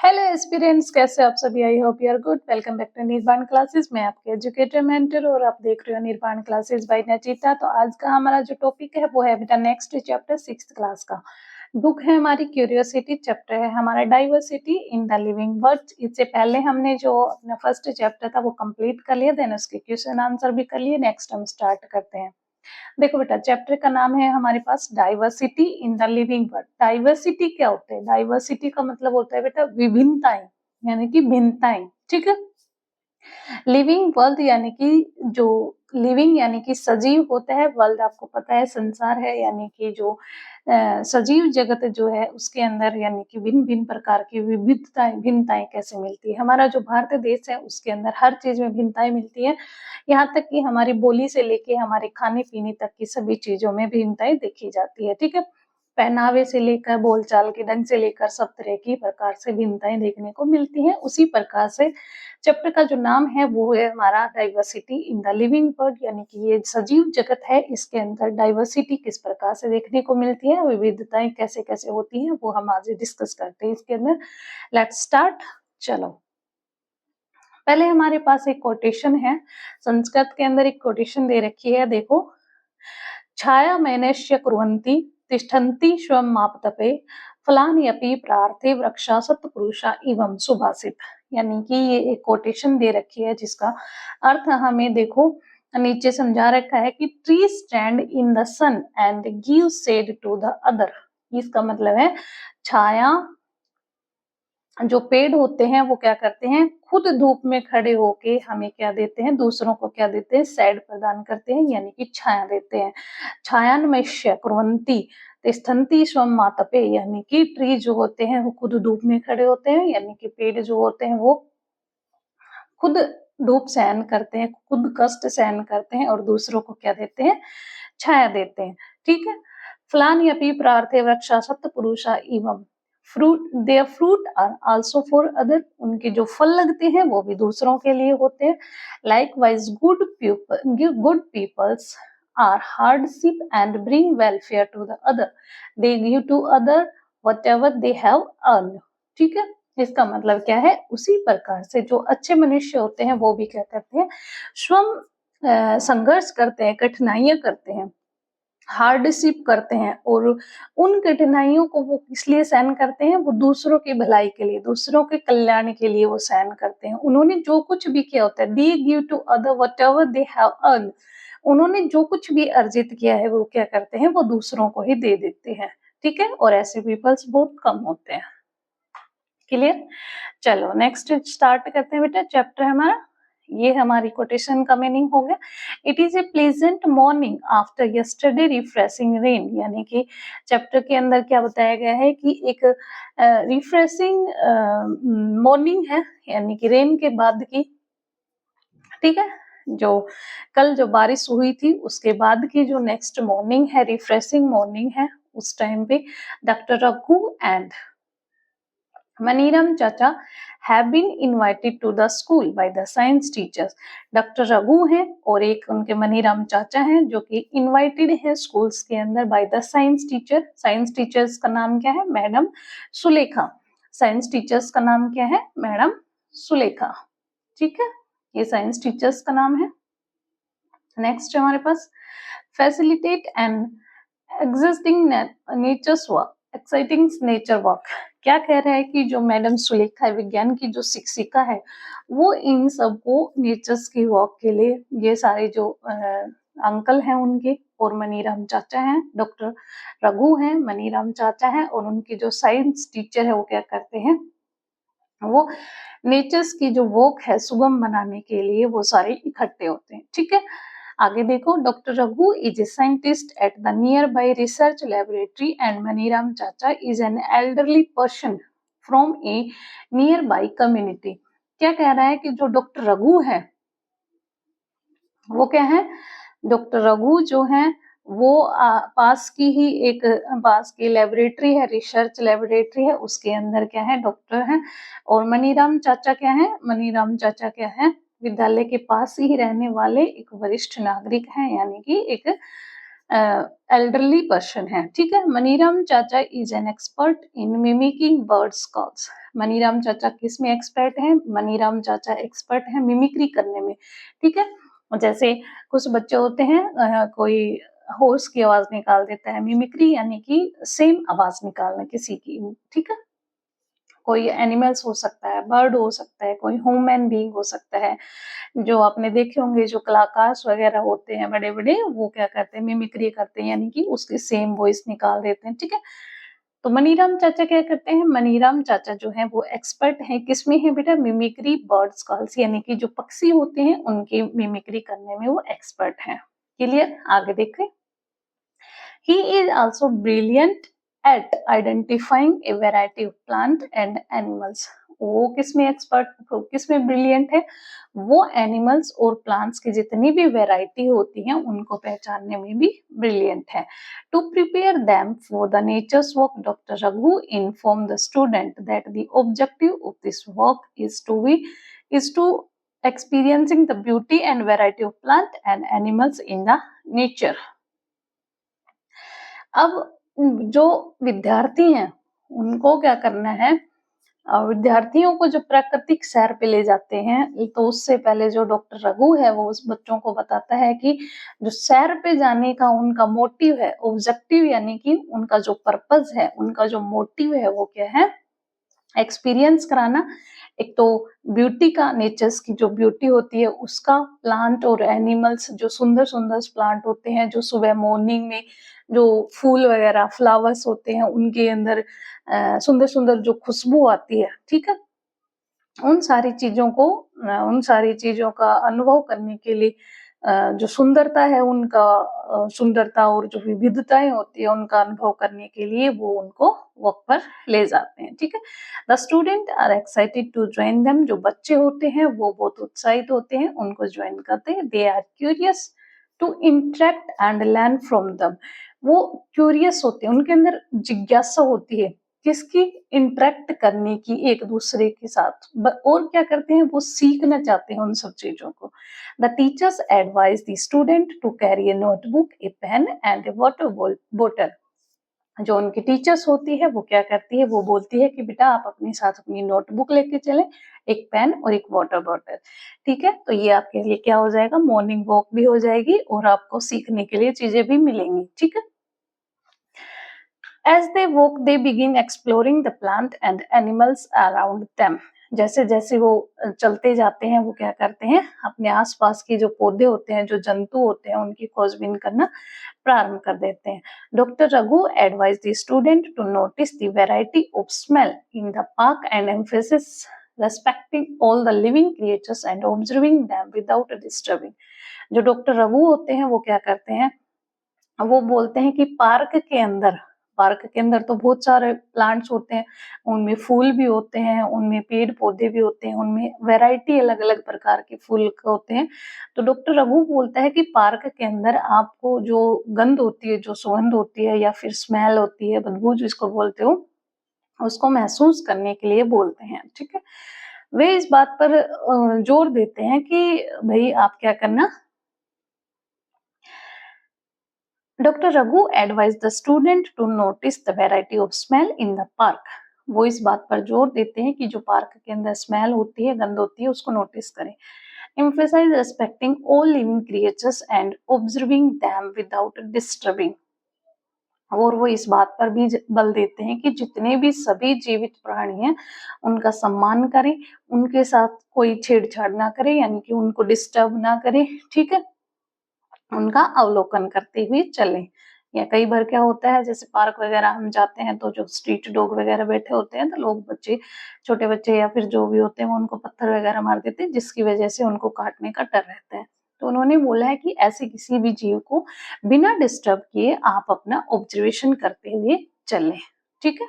Hello aspirants, कैसे आप सभी। I hope you are good. Welcome back to Nirvana classes. मैं आपके एजुकेटर मेंटर और आप देख रहे हो निर्वाण क्लासेस बाय नचिता। तो आज का हमारा जो टॉपिक है वो है बेटा नेक्स्ट चैप्टर 6th क्लास का। बुक है हमारी क्यूरियोसिटी, चैप्टर है हमारा diversity in the living world. इससे पहले हमने जो अपना फर्स्ट चैप्टर था वो कंप्लीट कर लिया, देन उसके क्वेश्चन आंसर भी कर लिए। नेक्स्ट हम स्टार्ट करते हैं। देखो बेटा, चैप्टर का नाम है हमारे पास diversity in the living world. Diversity क्या होता है? डाइवर्सिटी का मतलब होता है बेटा विभिन्नताएं, यानी कि भिन्नताएं। ठीक है। लिविंग वर्ल्ड यानी कि जो लिविंग यानी कि सजीव होता है, वर्ल्ड आपको पता है संसार है, यानी कि जो सजीव जगत जो है उसके अंदर यानी कि भिन्न भिन्न प्रकार की विविधताएं भिन्नताएं कैसे मिलती है। हमारा जो भारत देश है उसके अंदर हर चीज में भिन्नताएं मिलती है, यहाँ तक कि हमारी बोली से लेके हमारे खाने पीने तक की सभी चीजों में भिन्नताएं देखी जाती है। ठीक है। पहनावे से लेकर बोलचाल के ढंग से लेकर सब तरह की प्रकार से भिन्नताएं देखने को मिलती हैं। उसी प्रकार से चैप्टर का जो नाम है वो है हमारा diversity in the living world, यानी कि ये सजीव जगत है, इसके अंदर डाइवर्सिटी किस प्रकार से देखने को मिलती है, विविधताएं कैसे कैसे होती हैं, वो हम आज डिस्कस करते हैं इसके अंदर। Let's start. चलो, पहले हमारे पास एक कोटेशन है। संस्कृत के अंदर एक कोटेशन दे रखी है, देखो। छाया मैनश्य कुर्वन्ति तिष्ठन्ति स्वयं मापतपे फलानि अपि प्रार्थे वृक्षा सत्पुरुषा एवं सुभाषित। यानी कि ये एक कोटेशन दे रखी है जिसका अर्थ हमें देखो नीचे समझा रखा है कि tree stand in the sun and give shade to the other. इसका मतलब है छाया, जो पेड़ होते हैं वो क्या करते हैं, खुद धूप में खड़े होके हमें क्या देते हैं, दूसरों को क्या देते हैं, शेड प्रदान करते हैं, यानी कि छाया देते हैं। छायान्वेष्य कुर्वन्ति तिष्ठन्ति स्वयं मातपे, यानी कि ट्री जो होते हैं वो खुद धूप में खड़े होते हैं, यानी कि पेड़ जो होते हैं वो खुद धूप सहन करते हैं, खुद कष्ट सहन करते हैं और दूसरों को क्या देते हैं, छाया देते हैं। ठीक है। फलानि अपि प्रार्थे वृक्षा सत्पुरुषा एवं fruit their fruit are also for other. उनके जो फल लगते हैं वो भी दूसरों के लिए होते हैं। Likewise good peoples are hardship and bring welfare to the other. They give to other whatever they have earn. ठीक है। इसका मतलब क्या है, उसी प्रकार से जो अच्छे मनुष्य होते हैं वो भी क्या करते हैं, स्वयं संघर्ष करते हैं, कठिनाइयां करते हैं, हार्डशिप करते हैं, और उन कठिनाइयों को वो इसलिए सहन करते हैं, वो दूसरों की भलाई के लिए, दूसरों के कल्याण के लिए वो सहन करते हैं। उन्होंने जो कुछ भी किया होता है, they give to other whatever they have earn. उन्होंने जो कुछ भी अर्जित किया है वो क्या करते हैं, वो दूसरों को ही दे देते हैं। ठीक है। और ऐसे पीपल्स बहुत कम होते हैं। क्लियर। चलो नेक्स्ट स्टार्ट करते हैं बेटा। चैप्टर हमारा, ये हमारी कोटेशन का मीनिंग हो गया। It is a pleasant morning after yesterday refreshing rain. यानी कि चैप्टर के अंदर क्या बताया गया है कि एक रिफ्रेशिंग मॉर्निंग है, यानी कि रेन के बाद की। ठीक है। जो कल जो बारिश हुई थी उसके बाद की जो नेक्स्ट मॉर्निंग है, रिफ्रेशिंग मॉर्निंग है, उस टाइम पे doctor Raghu and Maniram Chacha have been invited to the school by the science teachers. Doctor Raghu हैं और एक उनके मनीराम चाचा हैं जो कि इनवाइटेड है स्कूल्स के अंदर by the science teacher. Science teachers का नाम क्या है, मैडम सुलेखा। साइंस टीचर्स का नाम क्या है, मैडम सुलेखा। ठीक है। ये साइंस टीचर्स का नाम है। नेक्स्ट हमारे पास facilitate and existing nature's work, exciting nature work. क्या कह रहा है कि जो मैडम सुलेखा है, विज्ञान की जो शिक्षिका है, वो इन सबको नेचर्स की वॉक के लिए, ये सारे जो अंकल हैं उनके, और मनीराम चाचा हैं, डॉक्टर रघु हैं, मनीराम चाचा हैं, और उनकी जो साइंस टीचर है वो क्या करते हैं, वो नेचर्स की जो वॉक है सुगम बनाने के लिए वो सारे इकट्ठे होते हैं। ठीक है। आगे देखो, doctor Raghu is a scientist at the nearby research laboratory and Maniram chacha is an elderly person from a nearby community. क्या कह रहा है कि जो डॉक्टर रघु है वो क्या है, डॉक्टर रघु जो है वो पास की ही एक पास की लेबोरेटरी है, रिसर्च लेबोरेटरी है, उसके अंदर क्या है, डॉक्टर है। और मनीराम चाचा क्या है, मनीराम चाचा क्या है, विद्यालय के पास ही रहने वाले एक वरिष्ठ नागरिक हैं, यानी कि एक एल्डरली पर्सन है, ठीक है। Maniram chacha is an expert in mimicking birds calls. Maniram चाचा किस में एक्सपर्ट हैं? मनीराम चाचा एक्सपर्ट हैं मिमिक्री करने में, ठीक है। जैसे कुछ बच्चे होते हैं कोई हॉर्स की आवाज निकाल देता है, मिमिक्री यानी कि सेम आवाज निकालना किसी की, ठीक है। कोई एनिमल्स हो सकता है, बर्ड हो सकता है, कोई ह्यूमन बीइंग हो सकता है। जो आपने देखे होंगे जो कलाकार वगैरह होते हैं बड़े बड़े, वो क्या करते हैं, मिमिक्री करते हैं, यानी कि उसकी सेम वॉइस निकाल देते हैं, ठीक है। तो मनीराम चाचा क्या करते हैं? मनीराम चाचा जो है वो एक्सपर्ट है, किसमें है बेटा? मिमिक्री बर्ड्स कॉल्स, यानी कि जो पक्षी होते हैं उनकी मिमिक्री करने में वो एक्सपर्ट है। क्लियर? आगे देखें। He is also brilliant at identifying a variety of plant and animals. वो किसमें एक्सपर्ट, किसमें ब्रिलियंट है? वो एनिमल्स और प्लांट्स की जितनी भी वैरायटी होती हैं उनको पहचानने में भी ब्रिलियंट है। To prepare them for the nature's work, doctor Raghu inform the student that the objective of this work is to experiencing the beauty and variety of plant and animals in the nature. अब जो विद्यार्थी हैं उनको क्या करना है? विद्यार्थियों को जो प्राकृतिक सैर पे ले जाते हैं, तो उससे पहले जो डॉक्टर रघु है वो उस बच्चों को बताता है कि जो सैर पे जाने का उनका मोटिव है, ऑब्जेक्टिव यानी कि उनका जो पर्पस है, उनका जो मोटिव है वो क्या है? एक्सपीरियंस कराना। एक तो ब्यूटी का, नेचर्स की जो ब्यूटी होती है उसका, प्लांट और एनिमल्स जो सुंदर सुंदर प्लांट होते हैं, जो सुबह मॉर्निंग में जो फूल वगैरह फ्लावर्स होते हैं उनके अंदर सुंदर सुंदर जो खुशबू आती है, ठीक है। उन सारी चीजों का अनुभव करने के लिए जो सुंदरता है उनका, सुंदरता और जो विविधताएं होती है उनका अनुभव करने के लिए वो उनको वॉक पर ले जाते हैं, ठीक है। The student are excited to join them. जो बच्चे होते हैं वो बहुत उत्साहित होते हैं उनको ज्वाइन करते हैं। They are curious to interact and learn from them. वो क्यूरियस होते हैं, उनके अंदर जिज्ञासा होती है किसकी? इंटरेक्ट करने की एक दूसरे के साथ, और क्या करते हैं? वो सीखना चाहते हैं उन सब चीजों को। The teachers advise the student to carry a notebook, a pen and a water bottle. जो उनकी टीचर्स होती है वो क्या करती है? वो बोलती है कि बेटा आप अपने साथ अपनी नोटबुक लेके चलें, एक पेन और एक वाटर बॉटल, ठीक है। तो ये आपके लिए क्या हो जाएगा? मॉर्निंग वॉक भी हो जाएगी और आपको सीखने के लिए चीजें भी मिलेंगी, ठीक है। As they walk, they begin exploring the plant and animals around them. जैसे जैसे वो चलते जाते हैं वो क्या करते हैं? अपने आसपास की जो पौधे होते हैं, जो जंतु होते हैं, उनकी खोजबीन करना प्रारंभ कर देते हैं। Doctor Raghu advise the student to notice the variety of smell in the park and emphasis respecting all the living creatures and observing them without disturbing. जो डॉक्टर रघु होते हैं वो क्या करते हैं? वो बोलते हैं कि पार्क के अंदर तो बहुत सारे प्लांट्स होते हैं, उनमें फूल भी होते हैं, उनमें पेड़ पौधे भी होते हैं, उनमें वैरायटी अलग अलग प्रकार के फूल होते हैं। तो डॉक्टर रघु बोलता है कि पार्क के अंदर आपको जो गंध होती है, जो सुगंध होती है या फिर स्मेल होती है, बदबू जिसको बोलते हो, उसको महसूस करने के लिए बोलते हैं, ठीक है। वे इस बात पर जोर देते हैं कि भाई आप क्या करना, doctor Raghu advise the student to notice the variety of smell in the park. वो इस बात पर जोर देते हैं कि जो पार्क के अंदर स्मेल होती है, गंध होती है, उसको नोटिस करें। Emphasise respecting all living creatures and observing them without disturbing. और वो इस बात पर भी बल देते हैं कि जितने भी सभी जीवित प्राणी हैं उनका सम्मान करें, उनके साथ कोई छेड़छाड़ ना करें, यानी कि उनको डिस्टर्ब ना करें, ठीक है। उनका अवलोकन करते हुए चलें। या कई बार क्या होता है, जैसे पार्क वगैरह हम जाते हैं तो जो स्ट्रीट डॉग वगैरह बैठे होते हैं तो लोग, बच्चे, छोटे बच्चे या फिर जो भी होते हैं वो उनको पत्थर वगैरह मार देते हैं, जिसकी वजह से उनको काटने का डर रहता है। तो उन्होंने बोला है कि ऐसे किसी भी जीव को बिना डिस्टर्ब किए आप अपना ऑब्जर्वेशन करते हुए चलें, ठीक है।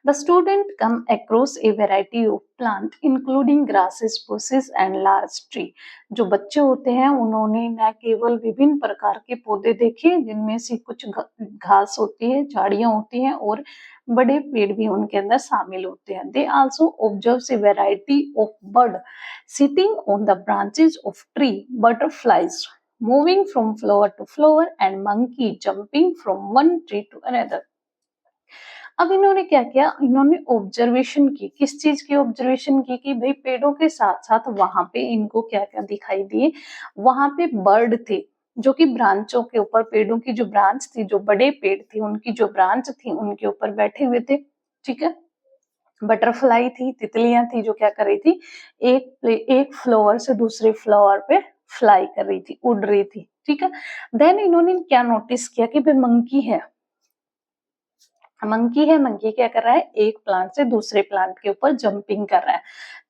The student come across a variety of plant including grasses, bushes and large tree. जो बच्चे होते हैं उन्होंने न केवल विभिन्न प्रकार के पौधे देखे जिनमें से कुछ घास होती है, झाड़ियां होती हैं और बड़े पेड़ भी उनके अंदर शामिल होते हैं। They also observe a variety of bird sitting on the branches of tree, butterflies. moving from flower to flower and monkey jumping from one tree to another. अब इन्होंने क्या किया, इन्होंने ऑब्जर्वेशन की, किस चीज की ऑब्जर्वेशन की कि भाई पेड़ों के साथ साथ वहां पे इनको क्या क्या दिखाई दिए, वहां पे बर्ड थे जो कि ब्रांचों के ऊपर, पेड़ों की जो ब्रांच थी, जो बड़े पेड़ थे उनकी जो ब्रांच थी उनके ऊपर बैठे हुए थे, ठीक है। बटरफ्लाई थी, तितलियां थी जो क्या कर रही थी, एक फ्लावर से दूसरे फ्लावर पे फ्लाई कर रही थी, उड़ रही थी, ठीक है। देन इन्होंने क्या नोटिस किया कि भाई मंकी है, मंकी क्या कर रहा है, एक प्लांट से दूसरे प्लांट के ऊपर जंपिंग कर रहा है,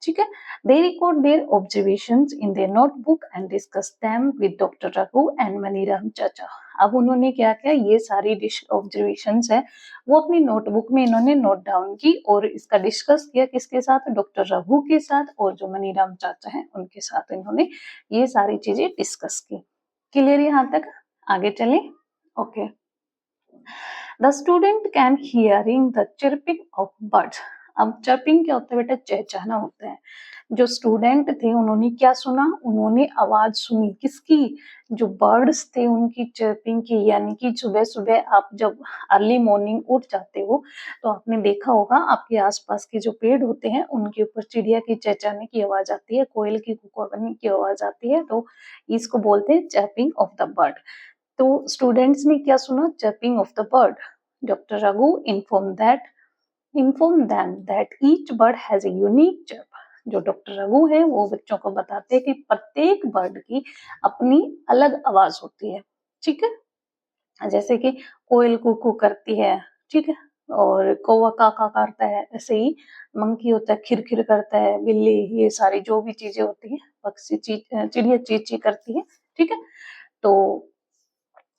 ठीक है। They record their observations in their notebook and discuss them with doctor Raghu and Maniram chacha. अब उन्होंने क्या किया, ये सारी ऑब्जर्वेशंस है वो अपनी नोटबुक में इन्होंने नोट डाउन की और इसका डिस्कस किया किसके साथ, डॉक्टर रघु के साथ और जो मनीराम चाचा हैं उनके साथ इन्होंने ये सारी चीजें डिस्कस की। क्लियर यहाँ तक, आगे चले, okay. The student can hearing the chirping of birds. अब चर्पिंग क्या होता है बेटा, चहचहाना होता है। जो स्टूडेंट थे उन्होंने क्या सुना, उन्होंने आवाज सुनी किसकी, जो बर्ड्स थे उनकी चर्पिंग की, यानी कि सुबह सुबह आप जब अर्ली मॉर्निंग उठ जाते हो तो आपने देखा होगा आपके आसपास के जो पेड़ होते हैं उनके ऊपर चिड़िया की चहचहाने की आवाज आती है, कोयल की कुकवाने की आवाज आती है, तो इसको बोलते हैं चर्पिंग ऑफ द बर्ड। तो स्टूडेंट्स ने क्या सुना, chirping of the bird. Doctor Raghu inform them that each bird has a unique chirp। जो डॉक्टर रघु है वो बच्चों को बताते हैं कि प्रत्येक बर्ड की अपनी अलग आवाज होती है, ठीक है। जैसे कि कोयल कूकू करती है, ठीक है, और कौवा काका करता है, ऐसे ही मंकी होता है खिरखिर करता है, बिल्ली, ये सारी जो भी चीजें होती है, पक्षी चिड़िया ची ची करती है, ठीक है। तो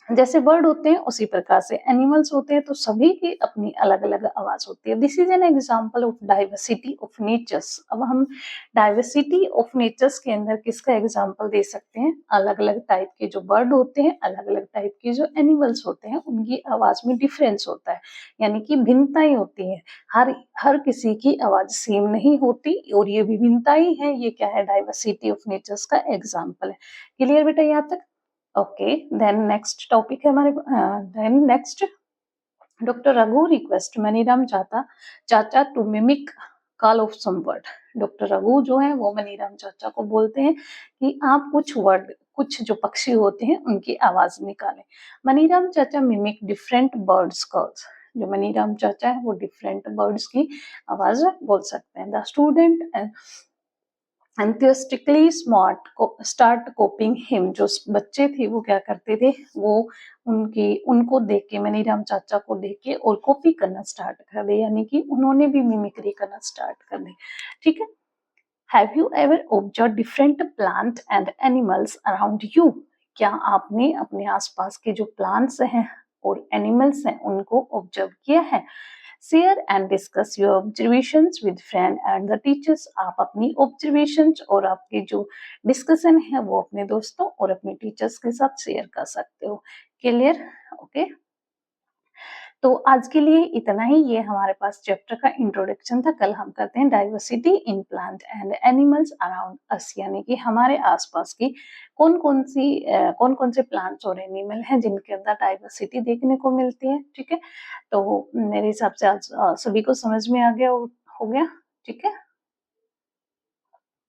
जैसे बर्ड होते हैं उसी प्रकार से एनिमल्स होते हैं, तो सभी की अपनी अलग अलग आवाज होती है। This is an example of diversity of natures. अब हम डाइवर्सिटी ऑफ नेचर्स के अंदर किसका एग्जाम्पल दे सकते हैं, अलग अलग टाइप के जो बर्ड होते हैं, अलग अलग टाइप के जो एनिमल्स होते हैं उनकी आवाज में डिफरेंस होता है, यानी कि भिन्नताएं होती है। हर किसी की आवाज सेम नहीं होती और ये विभिन्नताएं है, ये क्या है, डाइवर्सिटी ऑफ नेचर्स का एग्जाम्पल है। क्लियर बेटा यहाँ तक, ओके। देन नेक्स्ट टॉपिक है हमारे, then next, doctor Raghu request Maniram chacha to mimic call of some word. Doctor Raghu जो है वो मनीराम चाचा को बोलते हैं कि आप कुछ वर्ड, कुछ जो पक्षी होते हैं उनकी आवाज निकालें। मनीराम चाचा मिमिक डिफरेंट बर्ड्स कॉल्स। जो मनीराम चाचा है वो डिफरेंट बर्ड्स की आवाज बोल सकते हैं। The student enthusiastically start copying him। जो बच्चे थे वो क्या करते थे, वो उनको देख के, मनीराम चाचा को देख के और कॉपी करना स्टार्ट कर दे, यानी कि उन्होंने भी मिमिक्री करना स्टार्ट कर दी, ठीक है। Have you ever observe different plant and animals around you. क्या आपने अपने आसपास के जो प्लांट्स हैं और एनिमल्स हैं उनको ऑब्जर्व किया है। Share and discuss your observations with friend and the teachers. आप अपनी ऑब्जर्वेशंस और आपके जो डिस्कशन है वो अपने दोस्तों और अपने टीचर्स के साथ शेयर कर सकते हो। Clear, okay. तो आज के लिए इतना ही, ये हमारे पास चैप्टर का इंट्रोडक्शन था। कल हम करते हैं diversity in plant and animals around us, यानी कि हमारे आसपास की कौन कौन से प्लांट्स और एनिमल हैं जिनके अंदर डाइवर्सिटी देखने को मिलती है, ठीक है। तो मेरे हिसाब से आज सभी को समझ में आ गया, हो गया, ठीक है।